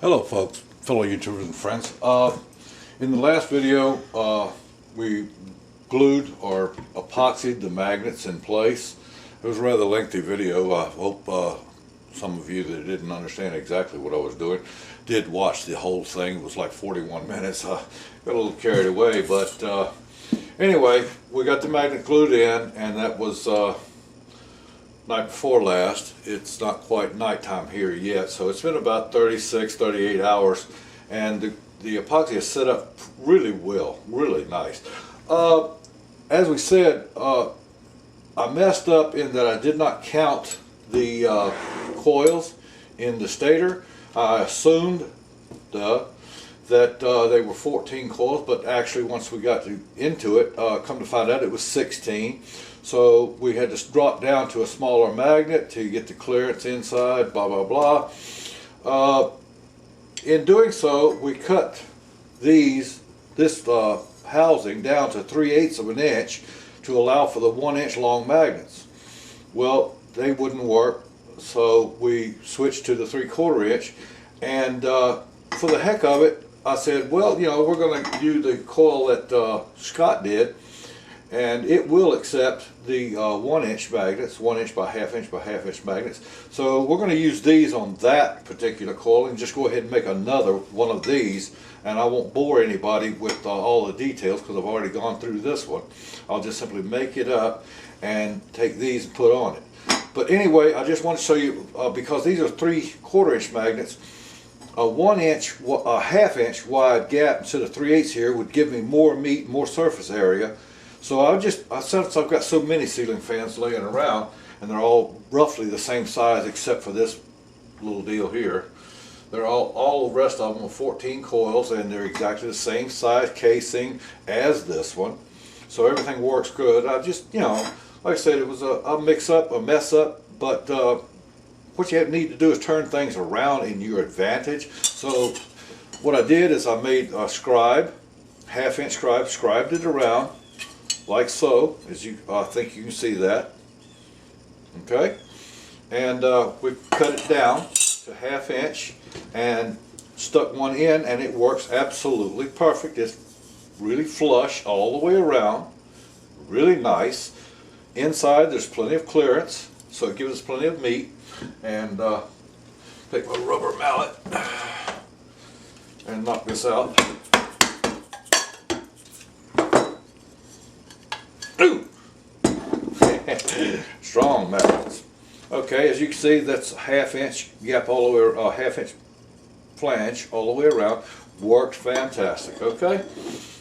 Hello folks, fellow YouTubers and friends. In the last video we glued or epoxied the magnets in place. It was a rather lengthy video. I hope some of you that didn't understand exactly what I was doing did watch the whole thing. It was like 41 minutes. I got a little carried away, but anyway, we got the magnet glued in, and that was night before last. It's not quite nighttime here yet, so it's been about 38 hours, and the epoxy is set up really well, really nice. As we said, I messed up in that I did not count the coils in the stator. I assumed that they were 14 coils, but actually once we got into it, come to find out it was 16. So we had to drop down to a smaller magnet to get the clearance inside, blah, blah, blah. In doing so, we cut this housing down to 3/8 of an inch to allow for the 1 inch long magnets. Well, they wouldn't work, so we switched to the 3/4 inch, and for the heck of it, I said, well, you know, we're going to use the coil that Scott did, and it will accept the 1 inch magnets, 1 inch by half inch by half inch magnets. So we're going to use these on that particular coil and just go ahead and make another one of these, and I won't bore anybody with all the details because I've already gone through this one. I'll just simply make it up and take these and put on it. But anyway, I just want to show you, because these are 3/4 inch magnets, a half inch wide gap instead of 3/8 here would give me more meat, more surface area. So since I've got so many ceiling fans laying around, and they're all roughly the same size except for this little deal here, they're all the rest of them are 14 coils, and they're exactly the same size casing as this one. So everything works good. I just, you know, like I said, it was a mix-up, a mess-up, but what you need to do is turn things around in your advantage. So what I did is I made a scribe, half-inch scribe, scribed it around, like so, as I think you can see that. Okay, and we cut it down to half inch and stuck one in, and it works absolutely perfect. It's really flush all the way around, really nice. Inside there's plenty of clearance, so it gives us plenty of meat. And take my rubber mallet and knock this out. Ooh! Strong magnets. Okay, as you can see, that's a half inch gap all the way, half inch flange all the way around. Worked fantastic. Okay,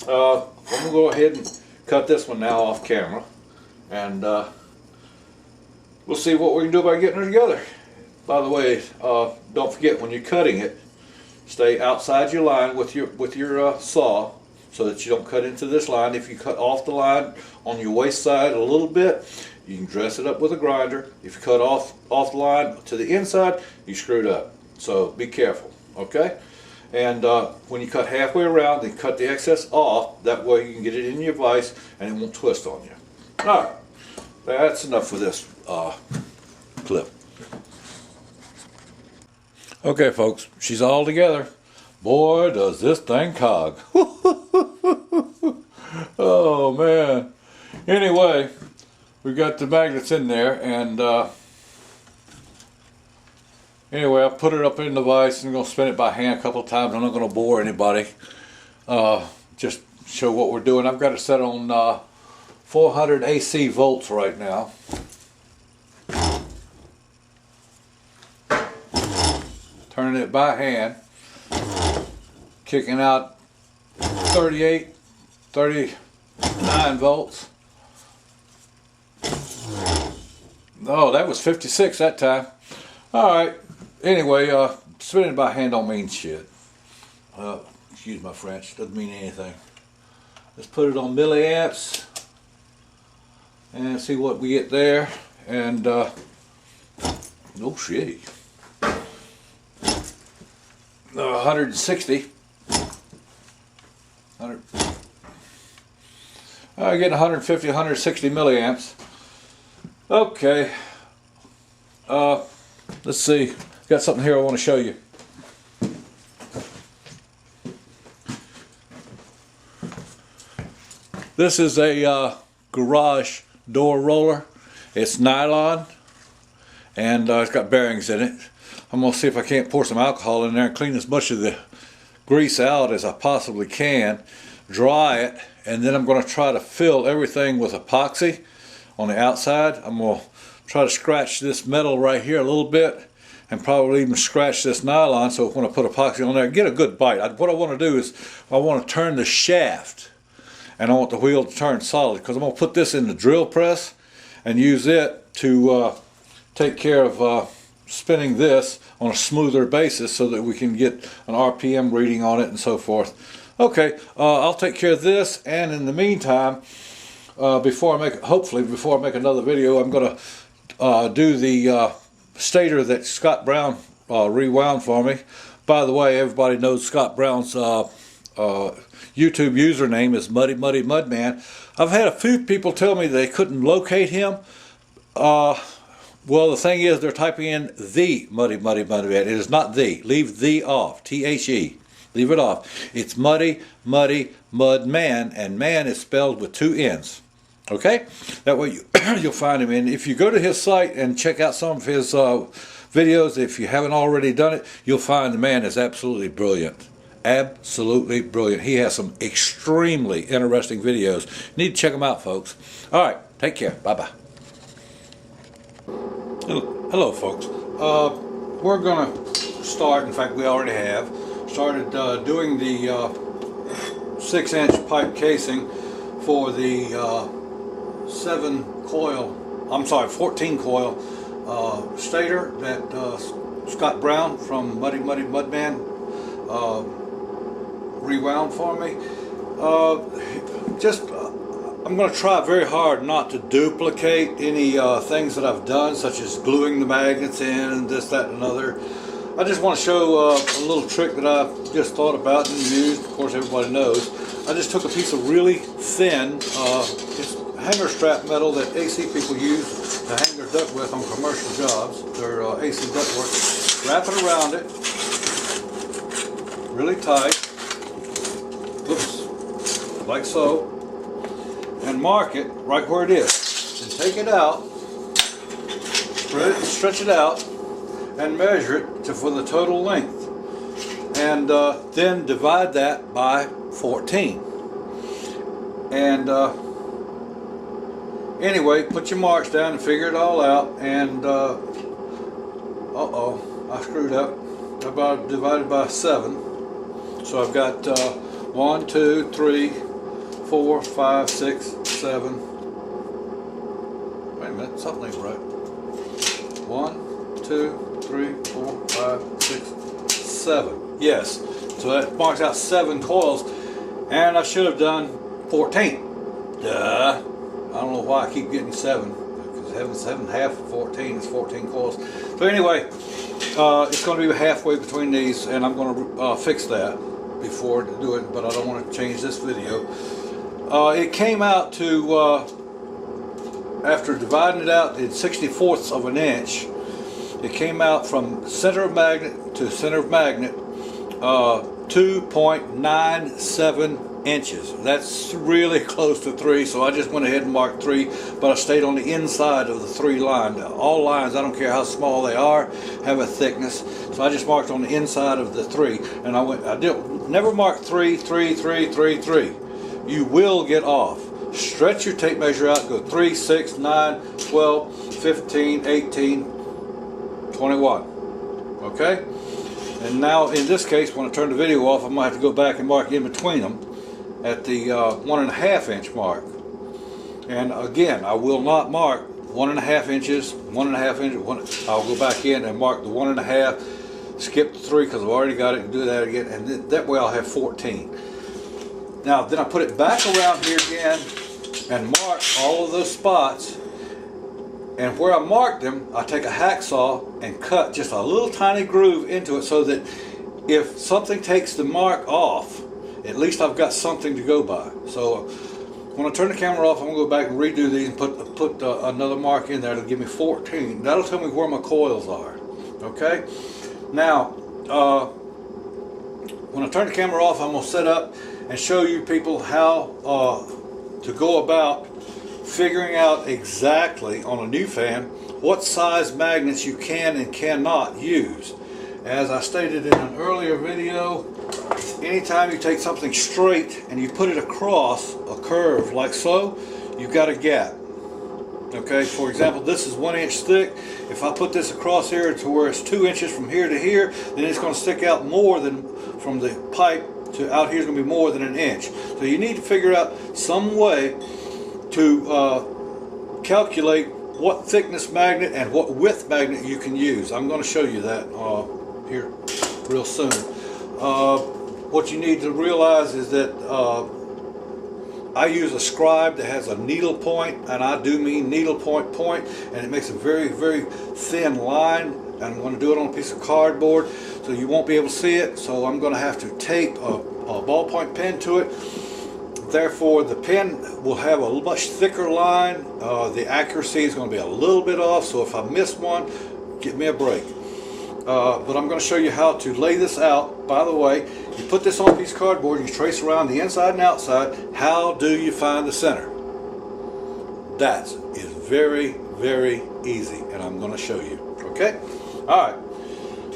I'm gonna go ahead and cut this one now off camera, and we'll see what we can do about getting it together. By the way, don't forget when you're cutting it, stay outside your line with your saw, so that you don't cut into this line. If you cut off the line on your waist side a little bit, you can dress it up with a grinder. If you cut off the line to the inside, you screwed up. So be careful, okay? And when you cut halfway around, then cut the excess off. That way you can get it in your vise and it won't twist on you. All right, that's enough for this clip. Okay, folks, she's all together. Boy, does this thing cog. Oh, man. Anyway, we got the magnets in there, and anyway, I put it up in the vise, and I'm going to spin it by hand a couple of times. I'm not going to bore anybody. Just show what we're doing. I've got it set on 400 AC volts right now. Turning it by hand, kicking out 39 volts. No, that was 56 that time. Alright, anyway, spinning by hand don't mean shit. Excuse my French, doesn't mean anything. Let's put it on milliamps and see what we get there. And, no shit. 160. I get 150, 160 milliamps. Okay. Let's see. Got something here I want to show you. This is a garage door roller. It's nylon, and it's got bearings in it. I'm going to see if I can't pour some alcohol in there and clean as much of the grease out as I possibly can, dry it, and then I'm going to try to fill everything with epoxy on the outside. I'm going to try to scratch this metal right here a little bit, and probably even scratch this nylon, so when I put epoxy on there, get a good bite. What I want to do is I want to turn the shaft, and I want the wheel to turn solid, because I'm going to put this in the drill press and use it to take care of spinning this on a smoother basis so that we can get an RPM reading on it and so forth. Okay, I'll take care of this, and in the meantime, hopefully before I make another video, I'm going to do the stator that Scott Brown rewound for me. By the way, everybody knows Scott Brown's YouTube username is Muddy Muddy Mudman. I've had a few people tell me they couldn't locate him. Well, the thing is, they're typing in the Muddy Muddy Mudman. It is not the. Leave the off. T-H-E. Leave it off. It's Muddy Muddy Mudman, and man is spelled with 2 N's. Okay? That way you'll find him. And if you go to his site and check out some of his videos, if you haven't already done it, you'll find the man is absolutely brilliant. Absolutely brilliant. He has some extremely interesting videos. You need to check them out, folks. All right. Take care. Bye-bye. Hello, folks. We're going to start, in fact we already have, started doing the 6-inch pipe casing for the 14 coil stator that Scott Brown from Muddy Muddy Mudman rewound for me. I'm going to try very hard not to duplicate any things that I've done, such as gluing the magnets in and this, that, and another. I just want to show a little trick that I just thought about and used. Of course, everybody knows. I just took a piece of really thin it's hanger strap metal that AC people use to hang their duct with on commercial jobs, their AC ductwork. Wrap it around it really tight, oops, like so, and mark it right where it is. And take it out, stretch it out, and measure it for the total length. And then divide that by 14. And anyway, put your marks down and figure it all out. And I screwed up. About divided by 7. So I've got 1, 2, 3, 4, 5, 6, 7. Wait a minute, something ain't right. 1, 2, 3, 4, 5, 6, 7. Yes. So that marks out 7 coils, and I should have done 14. Duh. I don't know why I keep getting 7. Because 7 half of 14 is 14 coils. So anyway, it's going to be halfway between these, and I'm going to fix that before I do it, but I don't want to change this video. It came out to, after dividing it out in 64ths of an inch, it came out from center of magnet to center of magnet 2.97 inches. That's really close to 3, so I just went ahead and marked 3, but I stayed on the inside of the 3 line. All lines, I don't care how small they are, have a thickness, so I just marked on the inside of the 3, and I never mark 3, 3, 3, 3, 3. You will get off. Stretch your tape measure out, go 3, 6, 9, 12, 15, 18, 21. Okay? And now in this case, when I turn the video off, I'm going to have to go back and mark in between them at the 1.5 inch mark. And again, I will not mark 1.5 inches, 1.5 inches. I'll go back in and mark the 1.5, skip the 3 because I've already got it, and do that again, and that way I'll have 14. Now then I put it back around here again and mark all of those spots, and where I marked them, I take a hacksaw and cut just a little tiny groove into it so that if something takes the mark off, at least I've got something to go by. So when I turn the camera off, I'm going to go back and redo these and put another mark in there to give me 14. That'll tell me where my coils are. Okay? Now, when I turn the camera off, I'm going to set up and show you people how to go about figuring out exactly on a new fan what size magnets you can and cannot use. As I stated in an earlier video, anytime you take something straight and you put it across a curve like so, you've got a gap. Okay, for example, this is 1 inch thick. If I put this across here to where it's 2 inches from here to here, then it's going to stick out more than from the pipe to out here is going to be more than 1 inch. So you need to figure out some way to calculate what thickness magnet and what width magnet you can use. I'm going to show you that here real soon. What you need to realize is that I use a scribe that has a needle point, and I do mean needle point, and it makes a very, very thin line. And I'm going to do it on a piece of cardboard, so you won't be able to see it. So I'm going to have to tape a ballpoint pen to it. Therefore, the pen will have a much thicker line. The accuracy is going to be a little bit off, so if I miss one, give me a break. But I'm going to show you how to lay this out. By the way, you put this on a piece of cardboard, you trace around the inside and outside. How do you find the center? That is very, very easy, and I'm going to show you. Okay? Alright,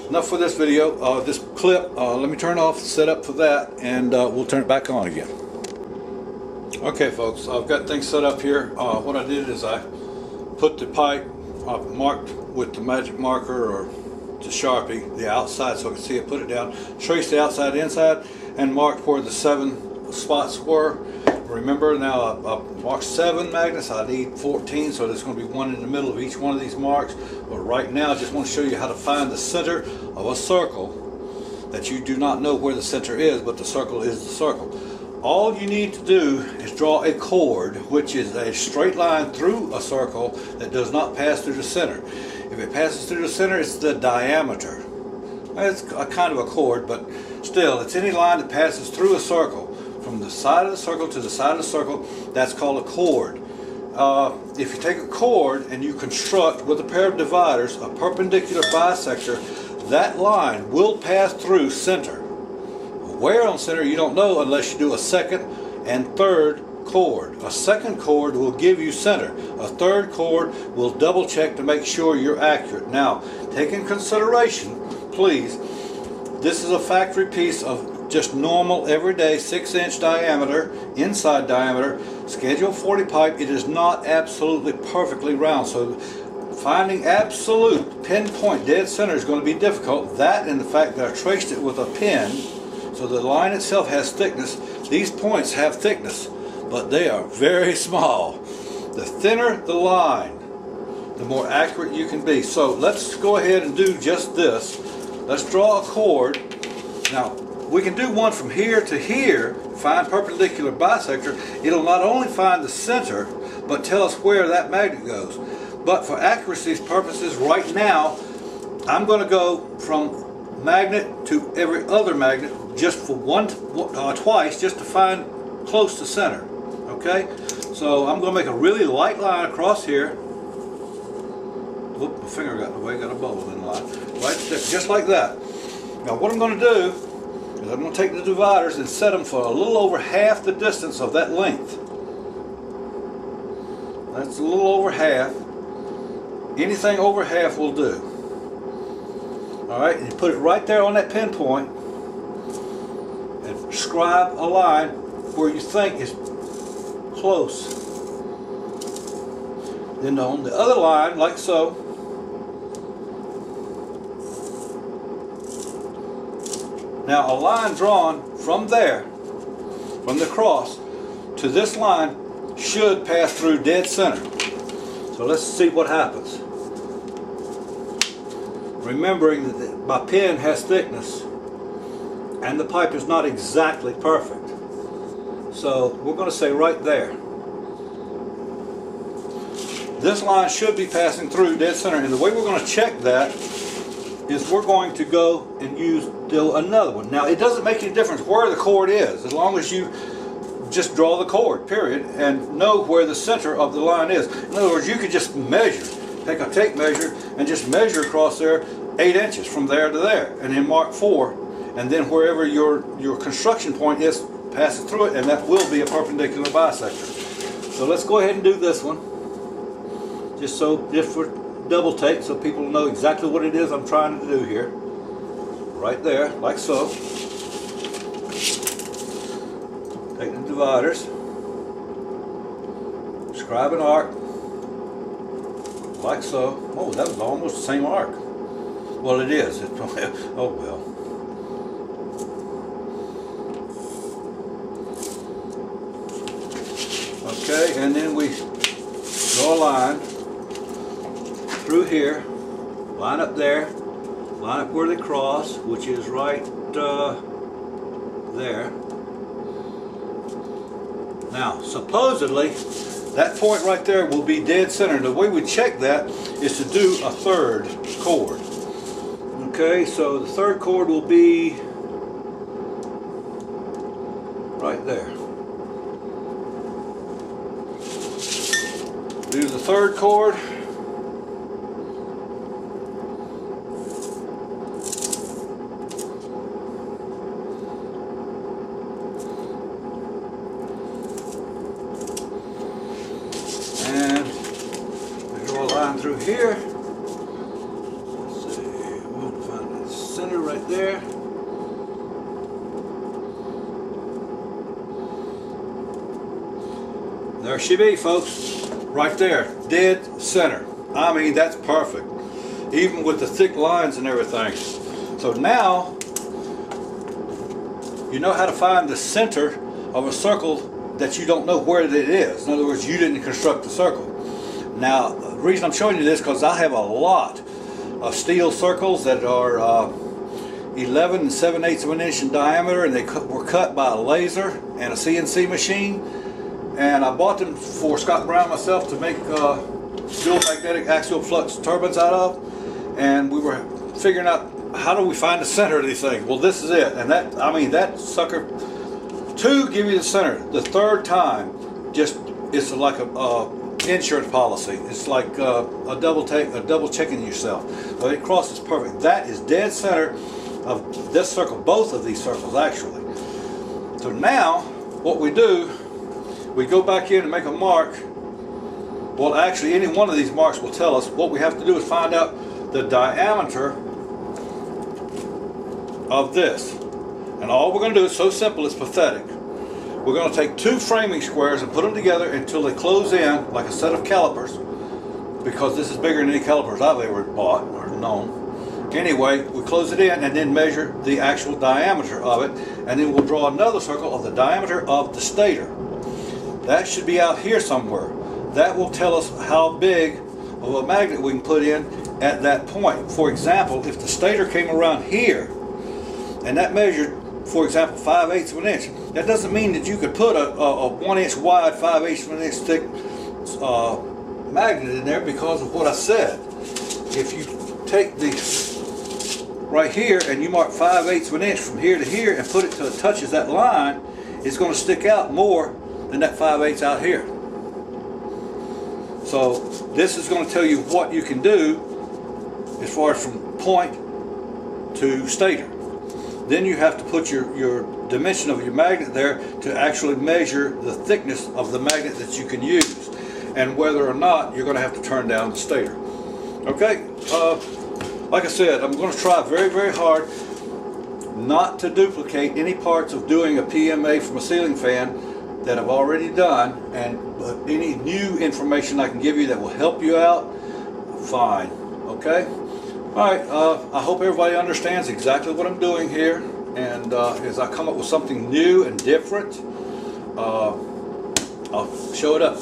enough for this video, this clip. Let me turn off the setup for that, and we'll turn it back on again. Okay folks, I've got things set up here. What I did is I put the pipe, marked with the magic marker or the Sharpie, the outside so I can see it, put it down, trace the outside inside, and mark where the 7 spots were. Remember now I marked 7 magnets, I need 14, so there's going to be one in the middle of each one of these marks. But right now I just want to show you how to find the center of a circle that you do not know where the center is, but the circle is the circle. All you need to do is draw a chord, which is a straight line through a circle that does not pass through the center. If it passes through the center, it's the diameter. It's a kind of a chord, but still, it's any line that passes through a circle. From the side of the circle to the side of the circle, that's called a chord. If you take a chord and you construct with a pair of dividers a perpendicular bisector, that line will pass through center. Where on center you don't know unless you do a second and third chord. A second chord will give you center. A third chord will double check to make sure you're accurate. Now, take in consideration, please, this is a factory piece of just normal everyday 6-inch diameter, inside diameter, schedule 40 pipe. It is not absolutely perfectly round, so finding absolute pinpoint dead center is going to be difficult. That and the fact that I traced it with a pen, so the line itself has thickness. These points have thickness, but they are very small. The thinner the line, the more accurate you can be. So let's go ahead and do just this. Let's draw a chord. Now, we can do one from here to here, find perpendicular bisector. It'll not only find the center, but tell us where that magnet goes. But for accuracy's purposes, right now, I'm going to go from magnet to every other magnet just for twice, just to find close to center. Okay, so I'm going to make a really light line across here. Whoop, my finger got in the way, got a bubble in the line. Right there, just like that. Now what I'm going to do is I'm going to take the dividers and set them for a little over half the distance of that length. That's a little over half. Anything over half will do. Alright, and you put it right there on that pinpoint and scribe a line where you think is close. Then on the other line, like so, now a line drawn from there, from the cross to this line, should pass through dead center. So let's see what happens. Remembering that my pen has thickness and the pipe is not exactly perfect. So we're going to say right there. This line should be passing through dead center, and the way we're going to check that is we're going to go and do another one. Now it doesn't make any difference where the chord is, as long as you just draw the chord, period, and know where the center of the line is. In other words, you could just measure, take a tape measure and just measure across there 8 inches from there to there, and then mark 4, and then wherever your construction point is, pass it through it, and that will be a perpendicular bisector. So let's go ahead and do this one. Just for double take so people know exactly what it is I'm trying to do here. Right there, like so. Take the dividers. Scribe an arc. Like so. Oh, that was almost the same arc. Well, it is. Oh well. Okay, and then we draw a line through here, line up there, line up where they cross, which is right there. Now, supposedly, that point right there will be dead center. The way we check that is to do a third chord. Okay, so the third chord will be right there. Do the third chord. And we draw a line through here. Let's see, we'll find the center right there. There she be, folks. Right there, dead center. I mean, that's perfect. Even with the thick lines and everything. So now, you know how to find the center of a circle that you don't know where it is. In other words, you didn't construct the circle. Now, the reason I'm showing you this is because I have a lot of steel circles that are 11 7/8 of an inch in diameter, and they were cut by a laser and a CNC machine. And I bought them for Scott Brown myself to make dual magnetic axial flux turbines out of. And we were figuring out how do we find the center of these things. Well, this is it. And that, I mean, that sucker, two give you the center. The third time, just it's like a insurance policy. It's like a double checking yourself. But it crosses perfect. That is dead center of this circle, both of these circles actually. So now, what we do, we go back in and make a mark. Well, actually, any one of these marks will tell us. What we have to do is find out the diameter of this. And all we're going to do is so simple, it's pathetic. We're going to take two framing squares and put them together until they close in like a set of calipers, because this is bigger than any calipers I've ever bought or known. Anyway, we close it in and then measure the actual diameter of it, and then we'll draw another circle of the diameter of the stator. That should be out here somewhere. That will tell us how big of a magnet we can put in at that point. For example, if the stator came around here and that measured, for example, 5/8 of an inch, that doesn't mean that you could put a 1 inch wide, 5/8 of an inch thick magnet in there because of what I said. If you take this right here and you mark 5/8 of an inch from here to here and put it till it touches that line, it's going to stick out more than that 5/8 out here. So this is going to tell you what you can do as far as from point to stator. Then you have to put your dimension of your magnet there to actually measure the thickness of the magnet that you can use, and whether or not you're going to have to turn down the stator. Okay, like I said, I'm going to try very, very hard not to duplicate any parts of doing a PMA from a ceiling fan that I've already done, and any new information I can give you that will help you out, fine. Okay? Alright, I hope everybody understands exactly what I'm doing here, and as I come up with something new and different, I'll show it up.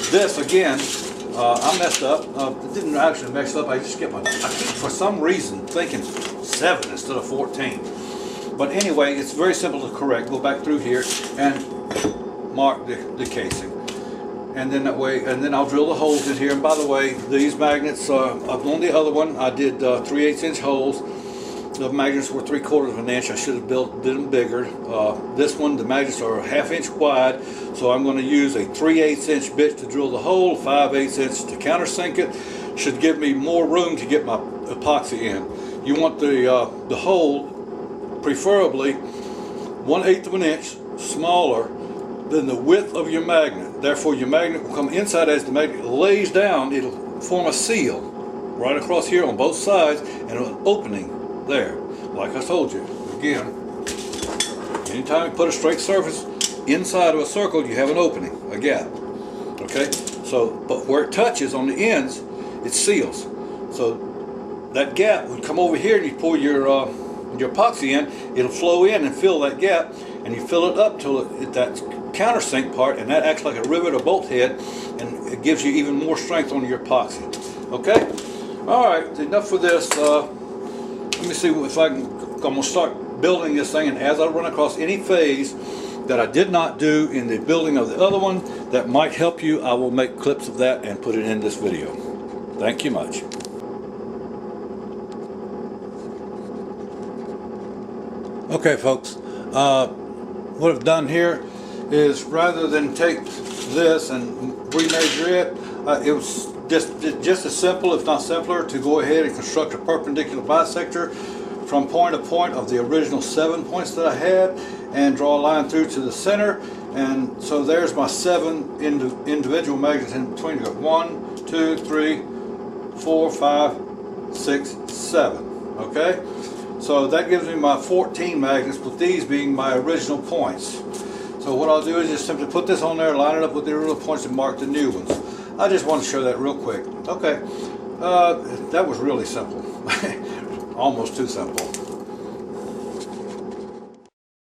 This, again, I messed up. It didn't actually mess up, I just kept I keep for some reason thinking 7 instead of 14. But anyway, it's very simple to correct. Go back through here and mark the casing, and then that way, and then I'll drill the holes in here. And by the way, these magnets, on the other one I did 3/8 inch holes. The magnets were 3/4 of an inch. I should have did them bigger. This one, the magnets are 1/2 inch wide, so I'm going to use a 3/8 inch bit to drill the hole, 5/8 inch to countersink it. Should give me more room to get my epoxy in. You want the hole preferably 1/8 of an inch smaller than the width of your magnet. Therefore, your magnet will come inside. As the magnet lays down, it'll form a seal right across here on both sides and an opening there. Like I told you, again, anytime you put a straight surface inside of a circle, you have an opening, a gap. Okay? So, but where it touches on the ends, it seals. So that gap would come over here and you pour your epoxy in, it'll flow in and fill that gap, and you fill it up till that countersink part, and that acts like a rivet or bolt head, and it gives you even more strength on your epoxy. Okay? Alright, enough for this. Let me see if I'm going to start building this thing, and as I run across any phase that I did not do in the building of the other one that might help you, I will make clips of that and put it in this video. Thank you much. Okay, folks, what I've done here is, rather than take this and remeasure it, it was just as simple, if not simpler, to go ahead and construct a perpendicular bisector from point to point of the original 7 points that I had, and draw a line through to the center. And so there's my 7 individual magnets in between. You got 1, 2, 3, 4, 5, 6, 7. Okay? So that gives me my 14 magnets, with these being my original points. So what I'll do is just simply put this on there, line it up with the original points, and mark the new ones. I just want to show that real quick. Okay, that was really simple. Almost too simple.